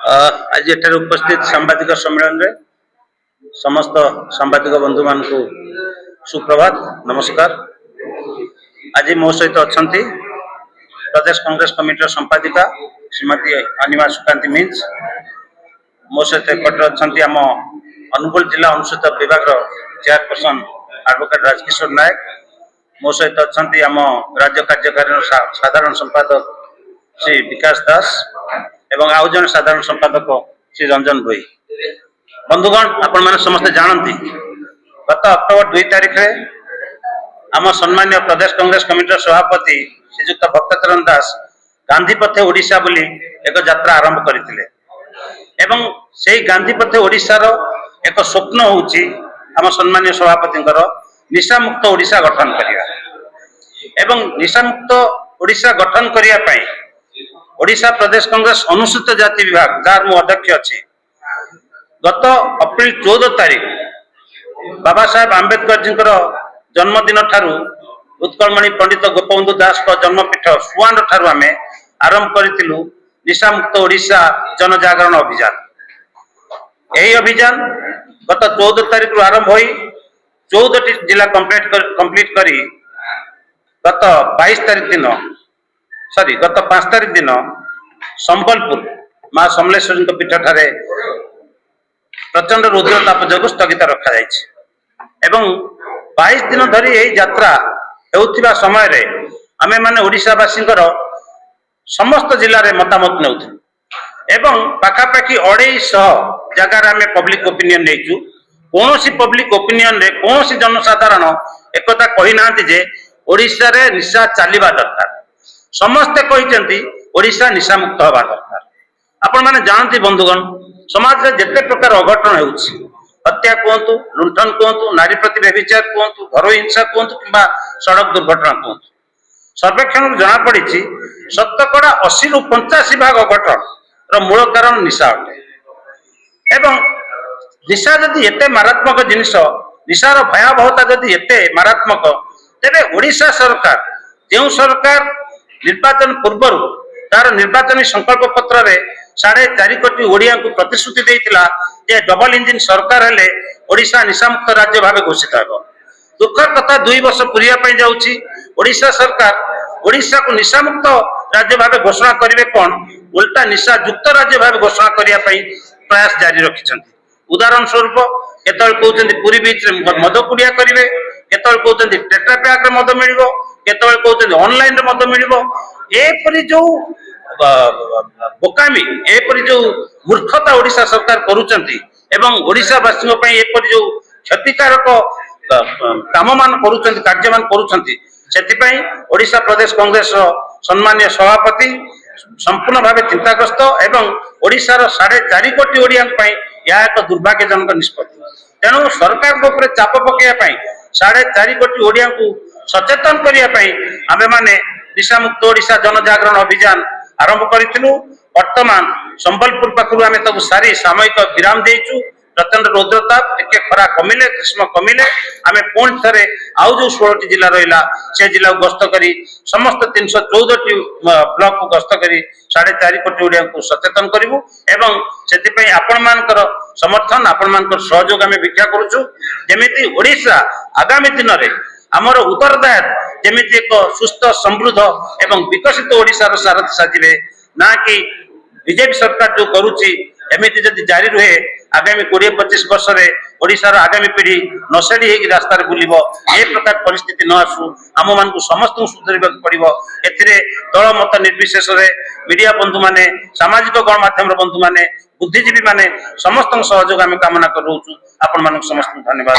आज एठार उपस्थित सांबादिक सम्मेलन रे समस्त सांबादिक बंधु मान को सुप्रभात नमस्कार। आज मो सहित अच्छा प्रदेश कांग्रेस कमिटी संपादिका श्रीमती अनिमा सुकांती मीन्स मो सहित एपटे अच्छा आम अनुगुल जिला अनुसूचित विभाग चेयरपर्सन एडवोकेट राजकिशोर नायक मो सहित अच्छा आम राज्य कार्यकारी साधारण संपादक श्री विकास दास एवं आउ जन साधारण संपादक श्री रंजन भोई। बंधुगण आपण मैंने समस्ते जानती गत अक्टोबर 2 तारिख में आम सम्मान्य प्रदेश कांग्रेस कमिटी सभापति श्रीजुक्त भक्तचरण दास गांधी पथे ओडिशा बोली एक यात्रा आरंभ करथिले एवं सेही गांधी पथे ओडिशा रो एक स्वप्न होउची आम सम्मान्य सभापति निशा मुक्त ओडिशा गठन करिया एवं निशा मुक्त ओडिशा गठन करिया पई ओडिशा प्रदेश कांग्रेस अनुसूचित जाति विभाग जार मु अध्यक्ष अच्छी गत अप्रैल 14 तारिख बाबा साहेब आंबेडकर जी जन्मदिन ठारू उत्कलमणि पंडित गोपबंधु दास को जन्मपीठ सुआन ठारू आम आरंभ करूँ निशा मुक्त ओडिशा जनजागरण अभियान। यही अभियान गत 14 तारिख रु आरंभ हो 14 जिला कंप्लीट करी गत 22 तारिख दिन गत 5 तारिख दिन संबलपुर मां समलेश्वरी पीठ ठारे प्रचंड रुद्रताप जो स्थगित रखा एवं 22 दिन धरी यही यात्रा होउथिबा समय रे आमे माने ओडिशावासी समस्त जिले में मतामत नौ एवं पाखापाखि 250 जगार आमे पब्लिक ओपिनियन नेचु कौन पब्लिक ओपिनियन रे कौन जनसाधारण एकता कही ना जे ओडिशा रे निशा चलवा दरकार समस्ते कहते ओडिशा निशा मुक्त हवा दरकार। आपण माने जानती बंधुगण समाज रे जेते प्रकार अघटन होउछि हत्या कहतु लुंठन कहतु नारी प्रति व्यभिचार कहतु घर हिंसा कहतु कि सड़क दुर्घटना कहतु सर्वेक्षण जना पड़ी शतकड़ा 80 रु 85 भाग अघटन मूल कारण निशा अटे एवं निशा जदि एते मारात्मक जिनिस निशार भयावहता जदि एते मारात्मक तेरे ओडिशा सरकार जो सरकार निर्वाचन पूर्व तार निर्वाचन संकल्प पत्र रे 4.5 कोटी ओडिया को प्रतिश्रुति देइतिला जे डबल इंजिन सरकार हेले ओडिशा निशामुक्त राज्य भाव घोषित हो। दुखर कथा 2 वर्ष पूरिया पई जाउची ओडिशा सरकार ओडिशा को निशामुक्त राज्य भाव घोषणा करिवे कोन उल्टा निशा युक्त राज्य भाव घोषणा करिया पई प्रयास जारी रखिछंती। उदाहरण स्वरूप केतल कहउछंती पुरी बीच रे मद कुडिया करिवे केतल कहउछंती टेट्रा पैक रे मद मिलिबो केतल कहउछंती ऑनलाइन रे मद मिलिबो एपरि जो बोकामी एपरि जो मूर्खता ओडिशा सरकार करूचंती एवं ओडिशा वासियों पई एपरि जो क्षतिकारक काम मान करूचंती कार्य मान करूचंती सेति पई ओडिशा प्रदेश कांग्रेस सम्माननीय सभापति संपूर्ण भाव चिंताग्रस्त एवं ओडिशार 4.5 कोटी ओडिया यह एक दुर्भाग्यजनक निष्पत्ति तेणु सरकार चाप पकड़ा 4.5 कोटी ओडिया को सचेतन करने आमे माने निशा मुक्त ओडिशा जनजागरण अभियान आरंभ करूँ। वर्तमान संबलपुर पाखु आम तक सारी सामयिक विराम देचु प्रचंड रुद्रताप टिके खरा कमिले ग्रीष्म कमिले आम पुणी थे आउ जो 16 जिला रहा से जिला गस्त करी समस्त 314 ब्लॉक को गस्त करी 4.5 कोटी ओडिया को सचेतन करूँ एवं से आपण मानकर समर्थन आपण मानकर सहयोग आम भिक्षा करुचु जेमिति ओडिशा आगामी दिन में आमर उत्तरदायित्व जेमिति एक सुस्थ समृद्ध एवं विकसित ओडिशार सारथी साजिबे ना कि बीजेपी सरकार जो करुची एमिति जदि जारी रहे आगामी 20-25 वर्ष रे ओडिशार आगामी पीढ़ी नसेड़ी होगी रास्ता बुलिबो ए प्रकार परिस्थिति न आसू आम मान को समस्त सुधरवा पड़ो एथिरे दल मत निर्विशेष मीडिया बंधु माने सामाजिक गणमाध्यम बंधु माने बुद्धिजीवी माने समस्त सहयोग आम कामना कर आपण मान समस्त धन्यवाद।